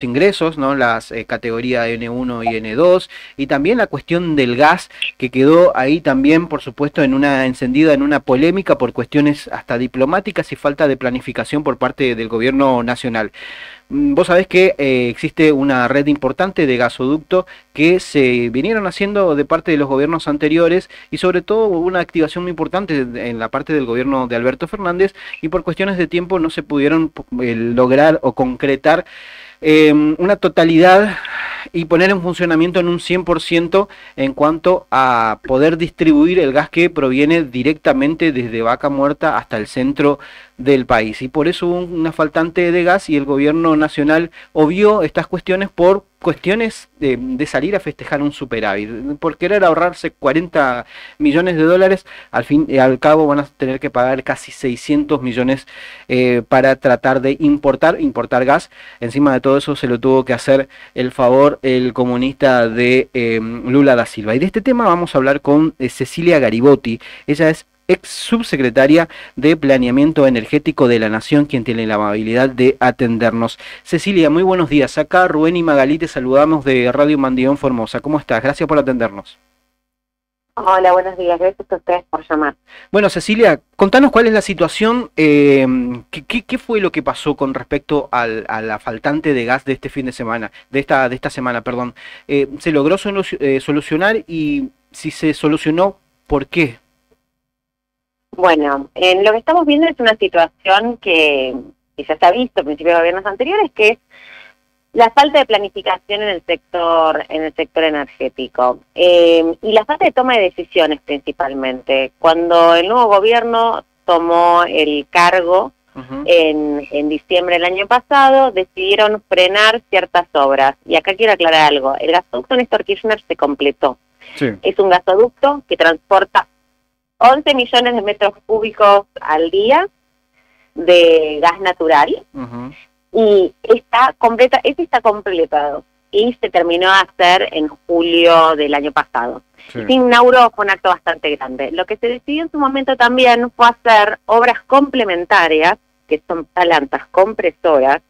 ingresos, ¿no? Las categorías N1 y N2, y también la cuestión del gas, que quedó ahí también, por supuesto, encendida en una polémica por cuestiones hasta diplomáticas y falta de planificación por parte del gobierno nacional. Vos sabés que existe una red importante de gasoducto que se vinieron haciendo de parte de los gobiernos anteriores, y sobre todo hubo una activación muy importante en la parte del gobierno de Alberto Fernández, y por cuestiones de tiempo no se pudieron lograr o concretar una totalidad y poner en funcionamiento en un 100% en cuanto a poder distribuir el gas que proviene directamente desde Vaca Muerta hasta el centro del país. Y por eso hubo una faltante de gas, y el gobierno nacional obvió estas cuestiones por cuestiones de salir a festejar un superávit. Por querer ahorrarse 40 millones de dólares, al fin y al cabo van a tener que pagar casi 600 millones para tratar de importar gas. Encima de todo eso se lo tuvo que hacer el favor el comunista de Lula da Silva. Y de este tema vamos a hablar con Cecilia Garibotti. Ella es ex subsecretaria de Planeamiento Energético de la Nación, quien tiene la amabilidad de atendernos. Cecilia, muy buenos días. Acá Rubén y Magalí te saludamos de Radio Mandillón Formosa. ¿Cómo estás? Gracias por atendernos. Hola, buenos días. Gracias a ustedes por llamar. Bueno, Cecilia, contanos cuál es la situación, qué fue lo que pasó con respecto a la faltante de gas de este fin de semana, de esta semana, perdón. ¿Se logró solucionar? Y si se solucionó, ¿por qué? Bueno, lo que estamos viendo es una situación que ya se ha visto en principio de gobiernos anteriores, que es la falta de planificación en el sector energético y la falta de toma de decisiones principalmente. Cuando el nuevo gobierno tomó el cargo en diciembre del año pasado, decidieron frenar ciertas obras. Y acá quiero aclarar algo: el gasoducto Néstor Kirchner se completó. Sí. Es un gasoducto que transporta 11 millones de metros cúbicos al día de gas natural, y está completado y se terminó de hacer en julio del año pasado. Sí. Se inauguró, fue un acto bastante grande. Lo que se decidió en su momento también fue hacer obras complementarias, que son plantas compresoras,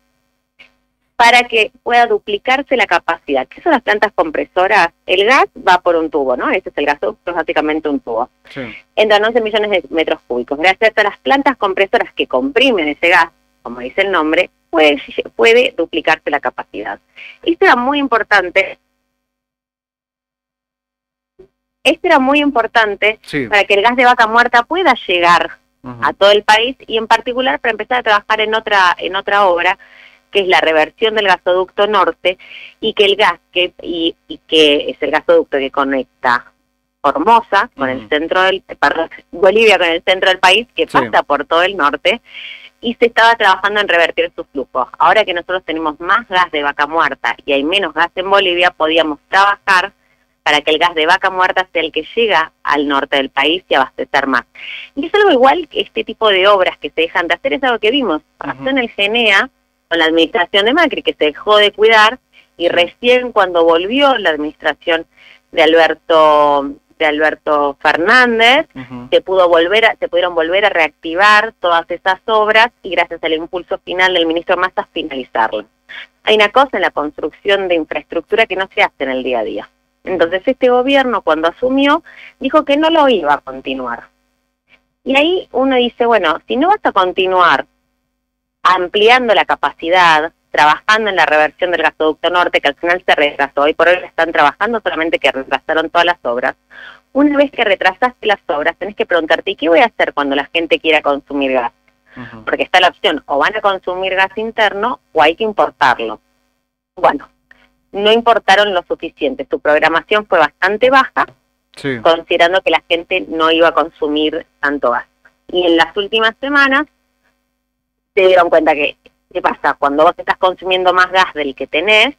para que pueda duplicarse la capacidad. ¿Qué son las plantas compresoras? El gas va por un tubo, ¿no? Ese es el gasoducto, es básicamente un tubo. Sí. Entran 11 millones de metros cúbicos. Gracias a las plantas compresoras que comprimen ese gas, como dice el nombre, puede duplicarse la capacidad. Esto era muy importante. Sí, para que el gas de Vaca Muerta pueda llegar a todo el país, y en particular para empezar a trabajar en otra obra, que es la reversión del gasoducto norte, y que el gas que es el gasoducto que conecta Formosa con el centro Bolivia con el centro del país, que pasa por todo el norte, y se estaba trabajando en revertir sus flujos. Ahora que nosotros tenemos más gas de Vaca Muerta y hay menos gas en Bolivia, podíamos trabajar para que el gas de Vaca Muerta sea el que llega al norte del país y abastecer más. Y es algo igual que este tipo de obras que se dejan de hacer, es algo que vimos. Pasó en el GENEA con la administración de Macri, que se dejó de cuidar, y recién cuando volvió la administración de Alberto Fernández, se pudieron volver a reactivar todas esas obras, y gracias al impulso final del ministro Massa, finalizarlas. Hay una cosa en la construcción de infraestructura que no se hace en el día a día. Entonces este gobierno, cuando asumió, dijo que no lo iba a continuar. Y ahí uno dice, bueno, si no vas a continuar ampliando la capacidad, trabajando en la reversión del gasoducto norte, que al final se retrasó, y por hoy están trabajando, solamente que retrasaron todas las obras. Una vez que retrasaste las obras, tenés que preguntarte, ¿y qué voy a hacer cuando la gente quiera consumir gas? Porque está la opción, o van a consumir gas interno, o hay que importarlo. Bueno, no importaron lo suficiente, su programación fue bastante baja, considerando que la gente no iba a consumir tanto gas. Y en las últimas semanas se dieron cuenta que, ¿qué pasa? Cuando vos estás consumiendo más gas del que tenés,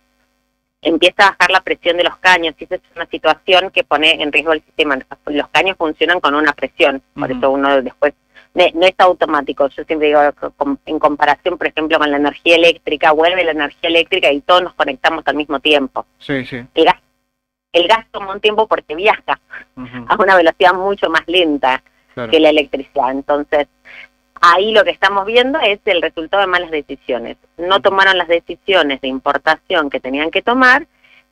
empieza a bajar la presión de los caños, y esa es una situación que pone en riesgo el sistema. Los caños funcionan con una presión, por eso uno después no es automático. Yo siempre digo, en comparación, por ejemplo, con la energía eléctrica, vuelve la energía eléctrica y todos nos conectamos al mismo tiempo. Sí. El gas toma un tiempo porque viaja a una velocidad mucho más lenta que la electricidad. Entonces, ahí lo que estamos viendo es el resultado de malas decisiones. No tomaron las decisiones de importación que tenían que tomar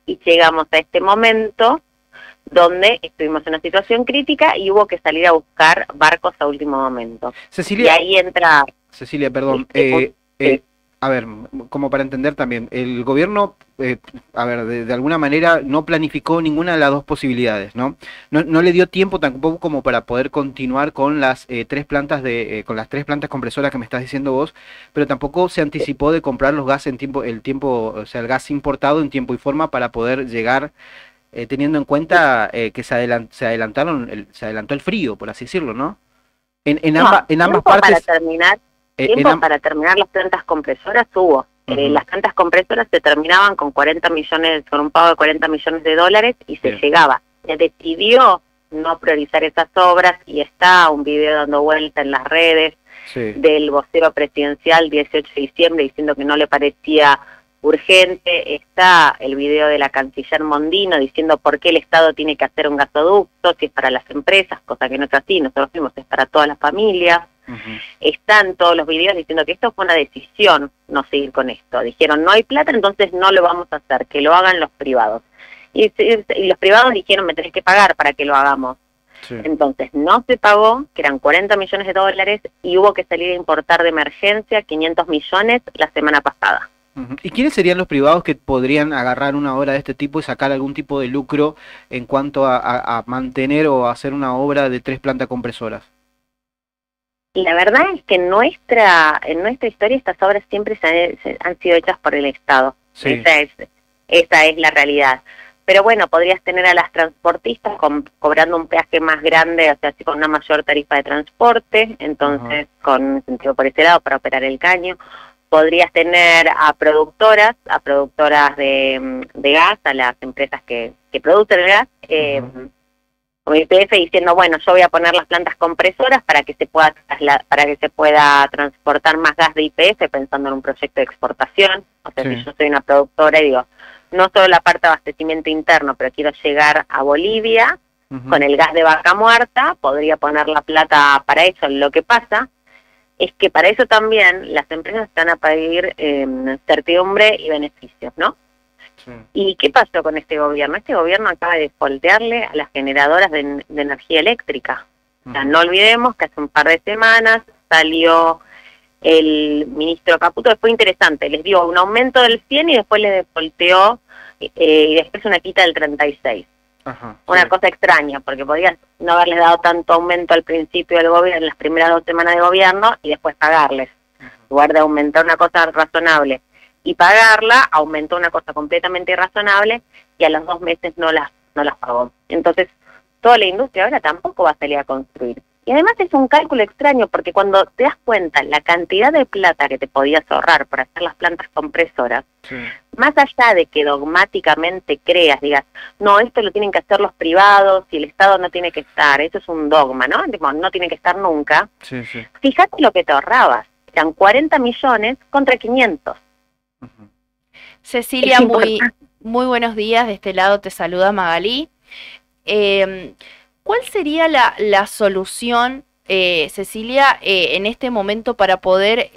y llegamos a este momento donde estuvimos en una situación crítica y hubo que salir a buscar barcos a último momento. Cecilia, y ahí entra... Cecilia, perdón, a ver, como para entender también, el gobierno, a ver, de alguna manera no planificó ninguna de las dos posibilidades, ¿no? No le dio tiempo tampoco como para poder continuar con las tres plantas con las tres plantas compresoras que me estás diciendo vos, pero tampoco se anticipó de comprar los gas en tiempo, o sea, el gas importado en tiempo y forma para poder llegar, teniendo en cuenta que se adelantó el frío, por así decirlo, ¿no? En ambas partes. Para terminar las plantas compresoras hubo. Las plantas compresoras se terminaban con un pago de 40 millones de dólares y se llegaba. Se decidió no priorizar esas obras y está un video dando vuelta en las redes del vocero presidencial 18 de diciembre diciendo que no le parecía urgente. Está el video de la canciller Mondino diciendo por qué el Estado tiene que hacer un gasoducto, si es para las empresas, cosa que no es así, nosotros vimos, es para todas las familias. Están todos los videos diciendo que esto fue una decisión no seguir con esto. Dijeron, no hay plata, entonces no lo vamos a hacer, que lo hagan los privados. Y los privados dijeron, me tenés que pagar para que lo hagamos. Entonces no se pagó, que eran 40 millones de dólares, y hubo que salir a importar de emergencia 500 millones la semana pasada. ¿Y quiénes serían los privados que podrían agarrar una obra de este tipo y sacar algún tipo de lucro en cuanto a mantener o hacer una obra de 3 plantas compresoras? La verdad es que en nuestra historia estas obras siempre han sido hechas por el Estado. Esa es la realidad. Pero bueno, podrías tener a las transportistas cobrando un peaje más grande, o sea, así con una mayor tarifa de transporte, entonces con sentido por ese lado para operar el caño. Podrías tener a productoras de gas, a las empresas que producen el gas, como YPF diciendo, bueno, yo voy a poner las plantas compresoras para que se pueda transportar más gas de YPF, pensando en un proyecto de exportación. O sea, si yo soy una productora y digo, no solo la parte de abastecimiento interno, pero quiero llegar a Bolivia con el gas de Vaca Muerta, podría poner la plata para eso. Lo que pasa es que para eso también las empresas están a pedir certidumbre y beneficios, ¿no? ¿Y qué pasó con este gobierno? Este gobierno acaba de foltearle a las generadoras de energía eléctrica. O sea, no olvidemos que hace un par de semanas salió el ministro Caputo, fue interesante, les dio un aumento del 100 y después les volteó y después una quita del 36. Una cosa extraña, porque podías no haberles dado tanto aumento al principio del gobierno, en las primeras 2 semanas de gobierno, y después pagarles. En lugar de aumentar una cosa razonable y pagarla, aumentó una cosa completamente irrazonable y a los 2 meses no las pagó. Entonces, toda la industria ahora tampoco va a salir a construir. Y además es un cálculo extraño, porque cuando te das cuenta la cantidad de plata que te podías ahorrar por hacer las plantas compresoras, más allá de que dogmáticamente creas, digas, no, esto lo tienen que hacer los privados y el Estado no tiene que estar, eso es un dogma, ¿no? No tiene que estar nunca. Fíjate lo que te ahorrabas, eran 40 millones contra 500. Cecilia, muy buenos días, de este lado te saluda Magalí. ¿Cuál sería la solución, Cecilia, en este momento para poder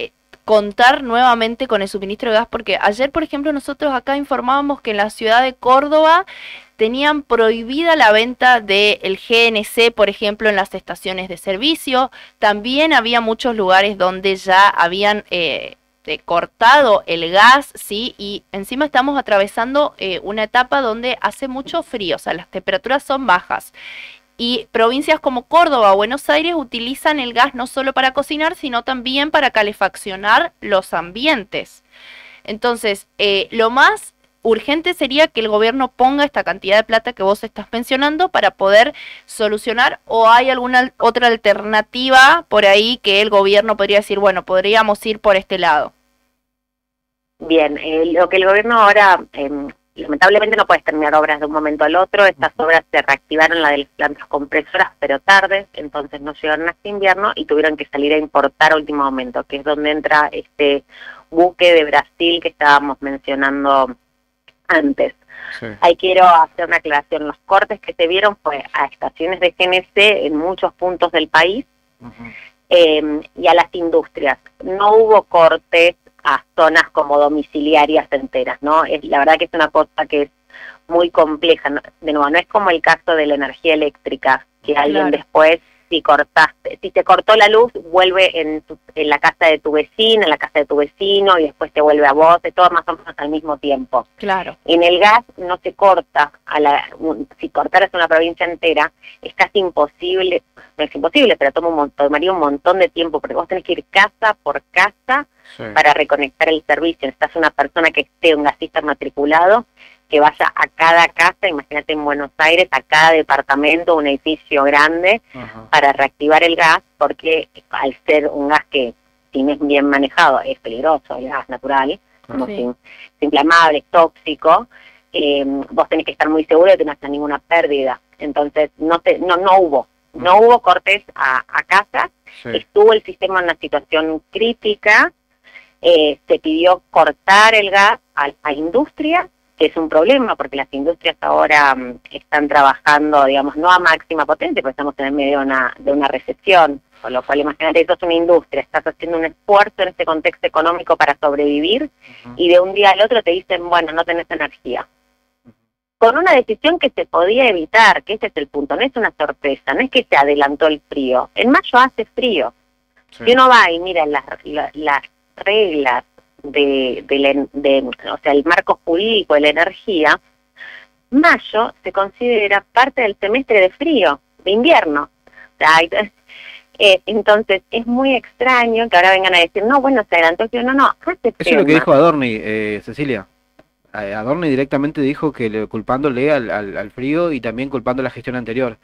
contar nuevamente con el suministro de gas? Porque ayer, por ejemplo, nosotros acá informábamos que en la ciudad de Córdoba tenían prohibida la venta del GNC, por ejemplo, en las estaciones de servicio. También había muchos lugares donde ya habían cortado el gas, ¿sí? Y encima estamos atravesando una etapa donde hace mucho frío, o sea, las temperaturas son bajas. Y provincias como Córdoba o Buenos Aires utilizan el gas no solo para cocinar, sino también para calefaccionar los ambientes. Entonces, lo más urgente sería que el gobierno ponga esta cantidad de plata que vos estás mencionando para poder solucionar, o hay alguna otra alternativa por ahí que el gobierno podría decir, bueno, podríamos ir por este lado. Bien, lo que el gobierno ahora, lamentablemente no puedes terminar obras de un momento al otro. Estas obras se reactivaron, la de las plantas compresoras, pero tarde, entonces no llegaron hasta invierno y tuvieron que salir a importar a último momento, que es donde entra este buque de Brasil que estábamos mencionando antes. Ahí quiero hacer una aclaración, los cortes que se vieron fue a estaciones de GNC en muchos puntos del país, y a las industrias. No hubo cortes a zonas como domiciliarias enteras, ¿no? La verdad que es una cosa que es muy compleja, ¿no? De nuevo, no es como el caso de la energía eléctrica, que alguien después, si te cortó la luz, vuelve en la casa de tu vecina, en la casa de tu vecino, y después te vuelve a vos, de todo más o menos al mismo tiempo. Claro. En el gas no se corta, si cortaras una provincia entera, es casi imposible, no es imposible, pero tomaría un montón de tiempo, porque vos tenés que ir casa por casa para reconectar el servicio. Necesitas una persona que esté, un gasista matriculado, que vaya a cada casa, imagínate en Buenos Aires, a cada departamento, un edificio grande, para reactivar el gas, porque al ser un gas que, si no es bien manejado, es peligroso, el gas natural, como es inflamable, es tóxico, vos tenés que estar muy seguro de que no haya ninguna pérdida. Entonces, no hubo cortes a casas, estuvo el sistema en una situación crítica, se pidió cortar el gas a industria, que es un problema porque las industrias ahora están trabajando, digamos, no a máxima potencia, porque estamos en el medio de una recesión, con lo cual imagínate, sos una industria, estás haciendo un esfuerzo en este contexto económico para sobrevivir, y de un día al otro te dicen, bueno, no tenés energía. Con una decisión que se podía evitar, que ese es el punto, no es una sorpresa, no es que se adelantó el frío. En mayo hace frío. Si uno va y mira las reglas o sea, el marco jurídico de la energía, mayo se considera parte del semestre de frío, de invierno. O sea, entonces es muy extraño que ahora vengan a decir, no, bueno, se adelantó el frío. No, hace frío. Eso es lo que dijo Adorni, Cecilia. Adorni directamente dijo que culpándole al frío y también culpando la gestión anterior.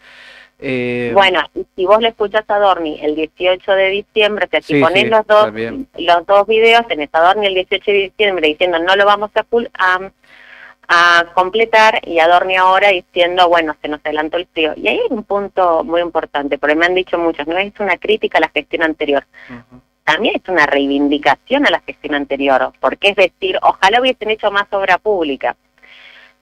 Bueno, si vos le escuchás a Adorni el 18 de diciembre, o sea, si ponés los dos videos, tenés a Adorni el 18 de diciembre diciendo no lo vamos a completar, y Adorni ahora diciendo, bueno, se nos adelantó el frío. Y ahí hay un punto muy importante, porque me han dicho muchos, no es una crítica a la gestión anterior, también es una reivindicación a la gestión anterior, porque es decir, ojalá hubiesen hecho más obra pública.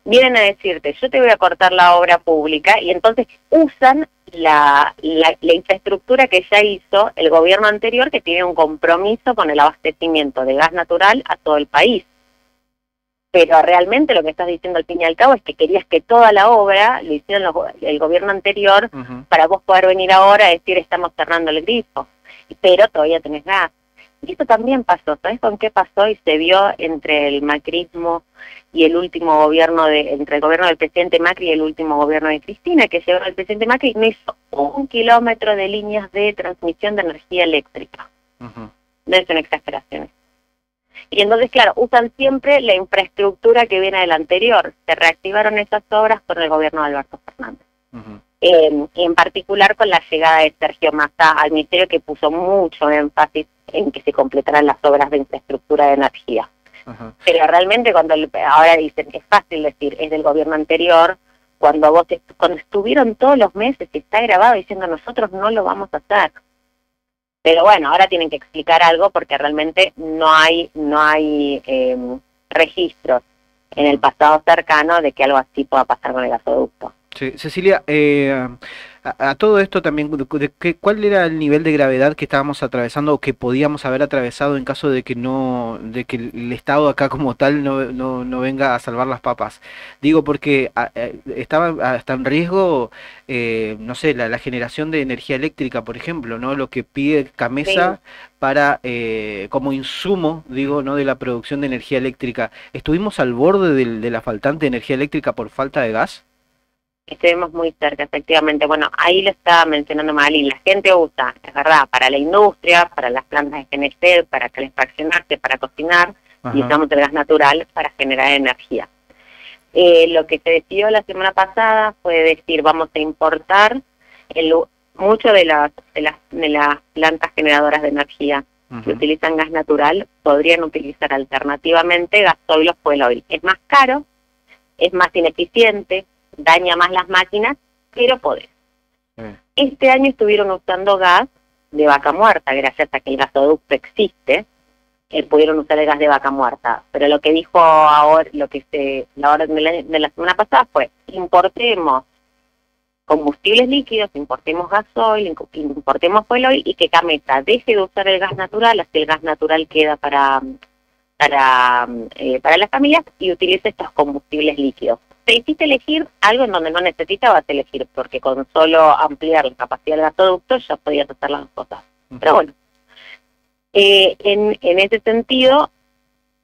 Vienen a decirte, yo te voy a cortar la obra pública, y entonces usan la infraestructura que ya hizo el gobierno anterior, que tiene un compromiso con el abastecimiento de gas natural a todo el país. Pero realmente lo que estás diciendo al fin y al cabo es que querías que toda la obra lo hicieron el gobierno anterior, para vos poder venir ahora a decir estamos cerrando el grifo, pero todavía tenés gas. Y esto también pasó, ¿sabes con qué pasó? Y se vio entre el macrismo y el último gobierno, entre el gobierno del presidente Macri y el último gobierno de Cristina, que llegó el presidente Macri, no hizo 1 kilómetro de líneas de transmisión de energía eléctrica. No es una exageración. Y entonces, claro, usan siempre la infraestructura que viene del anterior. Se reactivaron esas obras con el gobierno de Alberto Fernández. Y en particular con la llegada de Sergio Massa al ministerio, que puso mucho énfasis en que se completaran las obras de infraestructura de energía. Pero realmente cuando ahora dicen, es fácil decir, es del gobierno anterior, cuando estuvieron todos los meses, y está grabado diciendo nosotros no lo vamos a hacer. Pero bueno, ahora tienen que explicar algo porque realmente no hay registros en el pasado cercano de que algo así pueda pasar con el gasoducto. Sí, Cecilia, a todo esto también, ¿cuál era el nivel de gravedad que estábamos atravesando o que podíamos haber atravesado en caso de que el Estado acá como tal no venga a salvar las papas? Digo, porque estaba hasta en riesgo, no sé, la generación de energía eléctrica, por ejemplo, ¿no? Lo que pide Camesa para como insumo, digo, ¿no? De la producción de energía eléctrica. ¿Estuvimos al borde de la faltante de energía eléctrica por falta de gas? Estuvimos muy cerca, efectivamente. Bueno, ahí lo estaba mencionando Magalí, la gente usa, es verdad, para la industria, para las plantas de GNC, para calefaccionarse, para cocinar, y usamos el gas natural para generar energía. Lo que se decidió la semana pasada fue decir, vamos a importar mucho de las plantas generadoras de energía que utilizan gas natural, podrían utilizar alternativamente gasoil o fuel oil. Es más caro, es más ineficiente, daña más las máquinas, pero podés. Este año estuvieron usando gas de vaca muerta, gracias a que el gasoducto existe, pudieron usar el gas de vaca muerta. Pero lo que dijo ahora, la orden de la semana pasada fue, importemos combustibles líquidos, importemos gasoil, importemos fuel oil, y que Gamesa deje de usar el gas natural, así el gas natural queda para las familias, y utilice estos combustibles líquidos. Te hiciste elegir algo en donde no necesitabas elegir, porque con solo ampliar la capacidad del gasoducto ya podías hacer las dos cosas. Pero bueno, en ese sentido,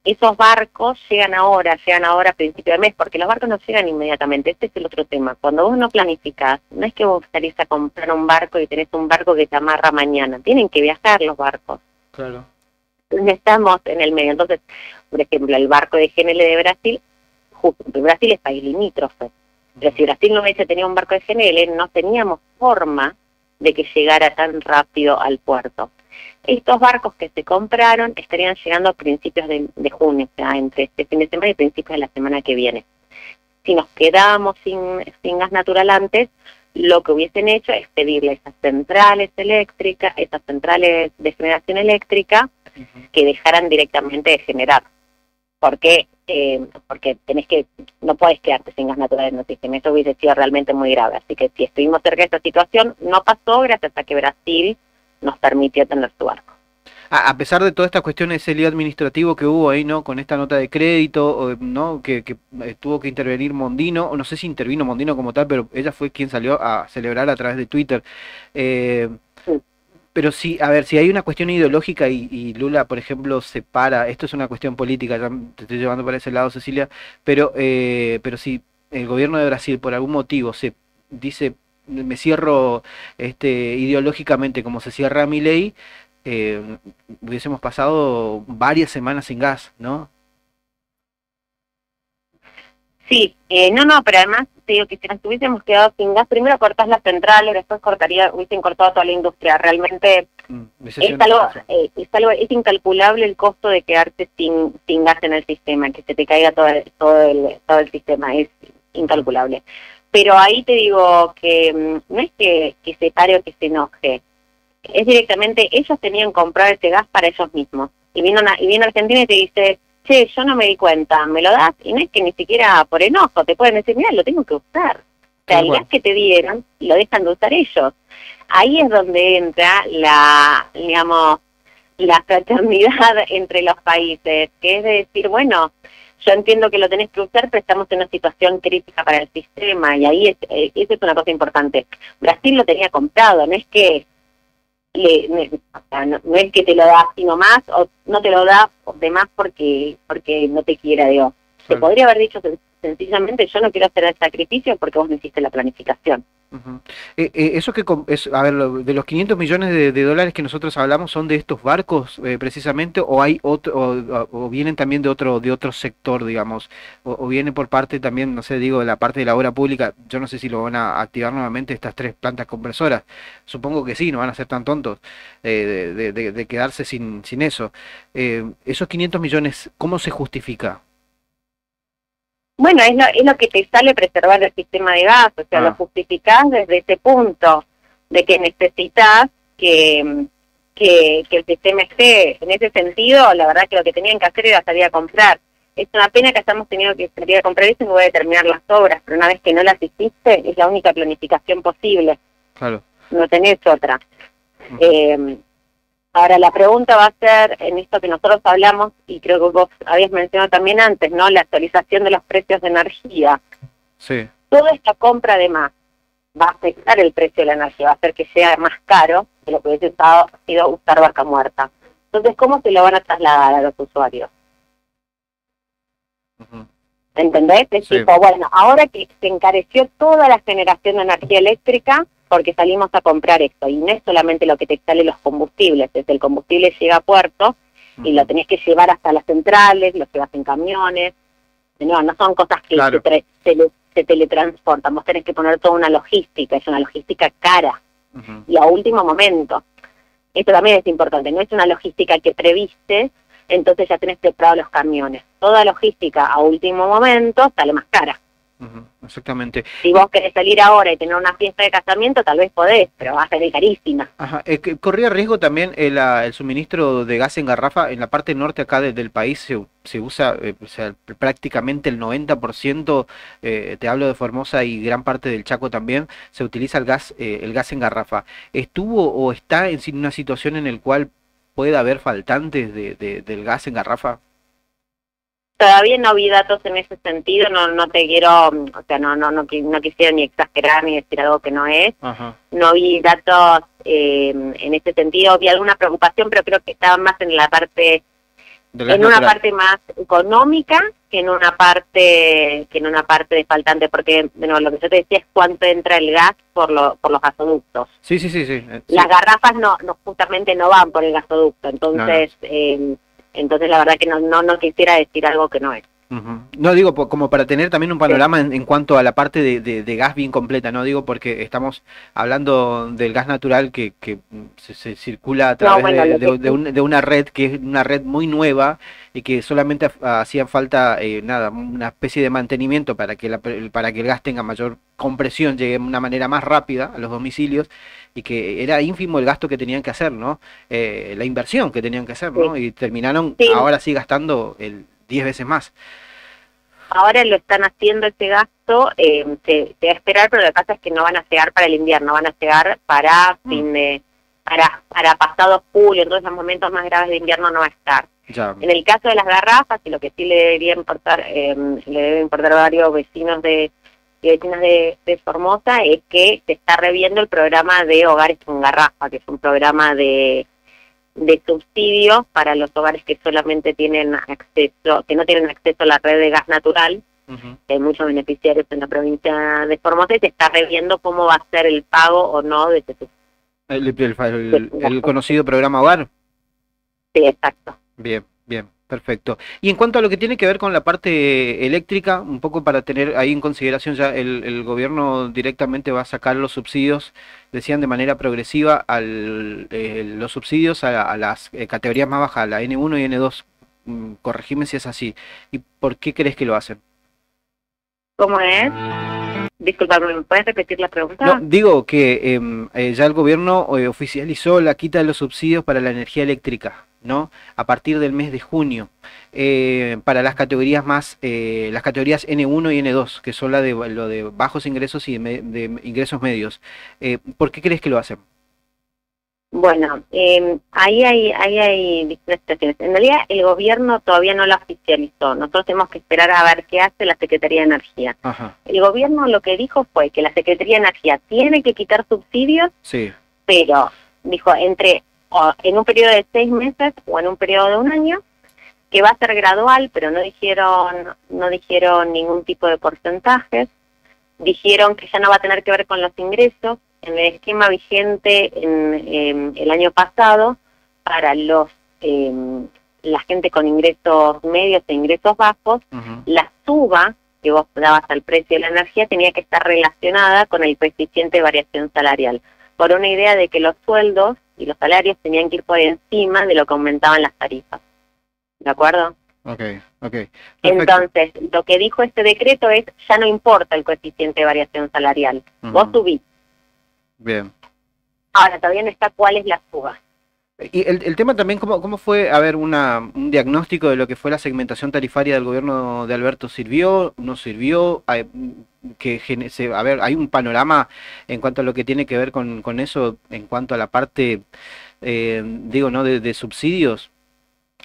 esos barcos llegan ahora a principio de mes, porque los barcos no llegan inmediatamente. Este es el otro tema. Cuando vos no planificás, no es que vos salís a comprar un barco y tenés un barco que te amarra mañana. Tienen que viajar los barcos. Claro. Entonces estamos en el medio. Entonces, por ejemplo, el barco de GNL de Brasil, justo, Brasil es país limítrofe. Pero si Brasil no hubiese tenido un barco de GNL, no teníamos forma de que llegara tan rápido al puerto. Estos barcos que se compraron estarían llegando a principios de junio, o sea, entre este fin de semana y principios de la semana que viene. Si nos quedábamos sin gas natural antes, lo que hubiesen hecho es pedirle esas centrales eléctricas, esas centrales de generación eléctrica, que dejaran directamente de generar. ¿Por qué? Porque no podés quedarte sin gas natural en el sistema. Eso hubiese sido realmente muy grave. Así que si estuvimos cerca de esta situación, no pasó gracias a que Brasil nos permitió tener su barco. A pesar de toda esta cuestión, ese lío administrativo que hubo ahí, ¿no? Con esta nota de crédito, ¿no? Que tuvo que intervenir Mondino, o no sé si intervino Mondino como tal, pero ella fue quien salió a celebrar a través de Twitter. Sí. Pero sí, a ver, si hay una cuestión ideológica y Lula, por ejemplo, separa, esto es una cuestión política, ya te estoy llevando para ese lado, Cecilia, pero si el gobierno de Brasil por algún motivo se dice, me cierro ideológicamente como se cierra Milei, hubiésemos pasado varias semanas sin gas, ¿no? Sí, no, pero además te digo que si nos hubiésemos quedado sin gas, primero cortás las centrales, después hubiesen cortado toda la industria. Realmente es incalculable el costo de quedarte sin gas en el sistema, que se te caiga todo el sistema, es incalculable. Pero ahí te digo que no es que se pare o que se enoje, es directamente, ellos tenían que comprar ese gas para ellos mismos. Y vino Argentina y te dice, che, yo no me di cuenta, ¿me lo das? Y no es que ni siquiera por enojo, te pueden decir, mira, lo tengo que usar. O sea, el gas que te dieron, lo dejan de usar ellos. Ahí es donde entra la fraternidad entre los países, que es de decir, bueno, yo entiendo que lo tenés que usar, pero estamos en una situación crítica para el sistema, y ahí eso es una cosa importante. Brasil lo tenía comprado, no es que no es que te lo da sino más, o no te lo da de más porque no te quiera, digo. Te podría haber dicho sencillamente, yo no quiero hacer el sacrificio porque vos no hiciste la planificación. Eso a ver, de los 500 millones de dólares que nosotros hablamos, ¿son de estos barcos precisamente, o hay otro, o vienen también de otro sector, digamos, o viene por parte también, no sé, digo, de la parte de la obra pública? Yo no sé si lo van a activar nuevamente estas 3 plantas compresoras, supongo que sí, no van a ser tan tontos de quedarse sin eso. Esos 500 millones, ¿cómo se justifica? Bueno, es lo que te sale preservar el sistema de gas, o sea, lo justificás desde ese punto de que necesitas que el sistema esté. En ese sentido, la verdad que lo que tenían que hacer era salir a comprar. Es una pena que hayamos tenido que salir a comprar eso y no voy a terminar las obras, pero una vez que no las hiciste, es la única planificación posible. Claro. No tenés otra. Ahora, la pregunta va a ser, en esto que nosotros hablamos, y creo que vos habías mencionado también antes, ¿no? La actualización de los precios de energía. Sí. Toda esta compra de más va a afectar el precio de la energía, va a hacer que sea más caro de lo que hubiese sido usar vaca muerta. Entonces, ¿cómo se lo van a trasladar a los usuarios? ¿Entendés? Es tipo, bueno, ahora que se encareció toda la generación de energía eléctrica, porque salimos a comprar esto, y no es solamente lo que te sale los combustibles, es el combustible llega a puerto y lo tenés que llevar hasta las centrales, lo llevas en camiones, no son cosas que se teletransportan, vos tenés que poner toda una logística, es una logística cara, y a último momento. Esto también es importante, no es una logística que previste, entonces ya tenés preparados los camiones. Toda logística a último momento sale más cara. Exactamente. Si vos querés salir ahora y tener una fiesta de casamiento, tal vez podés, pero va a ser carísima. Ajá. Que corría riesgo también el suministro de gas en garrafa. En la parte norte acá del país se usa, o sea, prácticamente el 90%, te hablo de Formosa y gran parte del Chaco también, se utiliza el gas en garrafa. ¿Estuvo o está en una situación en la cual puede haber faltantes del gas en garrafa? Todavía no vi datos en ese sentido, no te quiero, o sea, no quisiera ni exagerar ni decir algo que no es. Ajá. No vi datos en ese sentido, vi alguna preocupación, pero creo que estaba más en la parte, en una parte más económica que en una parte de faltante, porque bueno, lo que yo te decía es cuánto entra el gas por los gasoductos. Sí. Las garrafas no justamente no van por el gasoducto, entonces entonces la verdad que no quisiera decir algo que no es. No digo como para tener también un panorama en cuanto a la parte de gas bien completa, no digo porque estamos hablando del gas natural que se circula a través de una red que es una red muy nueva y que solamente hacía falta una especie de mantenimiento para que el gas tenga mayor compresión, llegue de una manera más rápida a los domicilios, y que era ínfimo el gasto que tenían que hacer, ¿no? La inversión que tenían que hacer, ¿no? Y terminaron ahora sí gastando 10 veces más. Ahora lo están haciendo ese gasto, se va a esperar, pero lo que pasa es que no van a llegar para el invierno, van a llegar para para pasado julio, entonces los momentos más graves de invierno no va a estar. Ya. En el caso de las garrafas, y lo que sí le debería importar, le debe importar a varios vecinos y vecinas de Formosa, es que se está reviendo el programa de hogares con garrafa, que es un programa de subsidios para los hogares que solamente tienen acceso, que no tienen acceso a la red de gas natural. Hay muchos beneficiarios en la provincia de Formosa y se está reviendo cómo va a ser el pago o no de ese subsidio. El conocido programa Hogar. Sí, exacto. Bien, perfecto. Y en cuanto a lo que tiene que ver con la parte eléctrica, un poco para tener ahí en consideración, ya el gobierno directamente va a sacar los subsidios, decían de manera progresiva, los subsidios a las categorías más bajas, la N1 y N2. Corregime si es así. ¿Y por qué crees que lo hacen? ¿Cómo es? Disculpa, ¿me puedes repetir la pregunta? No, digo que ya el gobierno oficializó la quita de los subsidios para la energía eléctrica, ¿no? A partir del mes de junio, para las categorías las categorías N1 y N2, que son lo de bajos ingresos y de ingresos medios. ¿Por qué crees que lo hacen? Bueno, ahí hay distintas situaciones. En realidad el gobierno todavía no lo oficializó. Nosotros tenemos que esperar a ver qué hace la Secretaría de Energía. Ajá. El gobierno lo que dijo fue que la Secretaría de Energía tiene que quitar subsidios, sí, pero dijo en un periodo de 6 meses o en un periodo de 1 año, que va a ser gradual, pero no dijeron ningún tipo de porcentajes. Dijeron que ya no va a tener que ver con los ingresos. En el esquema vigente en el año pasado, para la gente con ingresos medios e ingresos bajos, la suba que vos dabas al precio de la energía tenía que estar relacionada con el coeficiente de variación salarial, por una idea de que los sueldos y los salarios tenían que ir por encima de lo que aumentaban las tarifas. ¿De acuerdo? Okay. Entonces, lo que dijo este decreto es, ya no importa el coeficiente de variación salarial, vos subís. Bien. Ahora, todavía no está cuál es la suba. Y el tema también, ¿cómo fue, a ver, un diagnóstico de lo que fue la segmentación tarifaria del gobierno de Alberto? ¿Sirvió? ¿No sirvió? A ver, ¿hay un panorama en cuanto a lo que tiene que ver con eso, en cuanto a la parte, ¿no? de subsidios?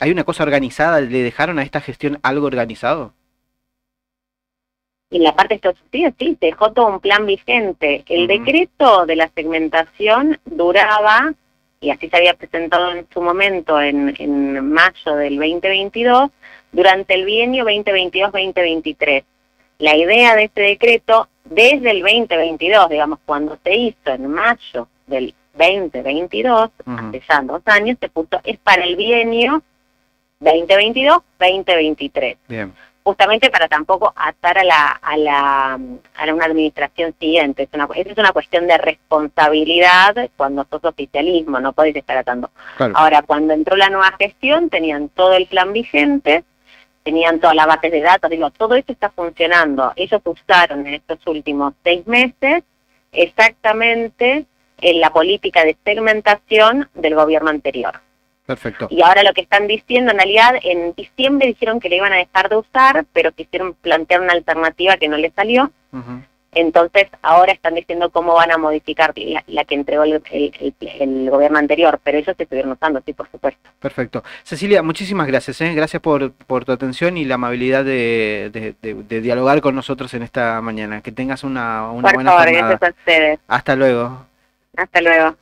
¿Hay una cosa organizada? ¿Le dejaron a esta gestión algo organizado? Y en la parte de estos subsidios, sí, se dejó todo un plan vigente. El decreto de la segmentación duraba, y así se había presentado en su momento en mayo del 2022, durante el bienio 2022-2023. La idea de este decreto, desde el 2022, digamos, cuando se hizo en mayo del 2022, hace ya 2 años, se puso, es para el bienio 2022-2023. Bien. Justamente para tampoco atar a una administración siguiente. Esa es una cuestión de responsabilidad cuando sos oficialismo, no podés estar atando. Claro. Ahora, cuando entró la nueva gestión, tenían todo el plan vigente, tenían todas las bases de datos, digo, todo eso está funcionando. Ellos usaron en estos últimos 6 meses exactamente la política de segmentación del gobierno anterior. Perfecto. Y ahora lo que están diciendo, en realidad, en diciembre dijeron que le iban a dejar de usar, pero quisieron plantear una alternativa que no les salió. Entonces, ahora están diciendo cómo van a modificar la que entregó el gobierno anterior, pero ellos se estuvieron usando, sí, por supuesto. Perfecto. Cecilia, muchísimas gracias. Gracias por tu atención y la amabilidad de dialogar con nosotros en esta mañana. Que tengas una buena jornada. Gracias a ustedes. Hasta luego. Hasta luego.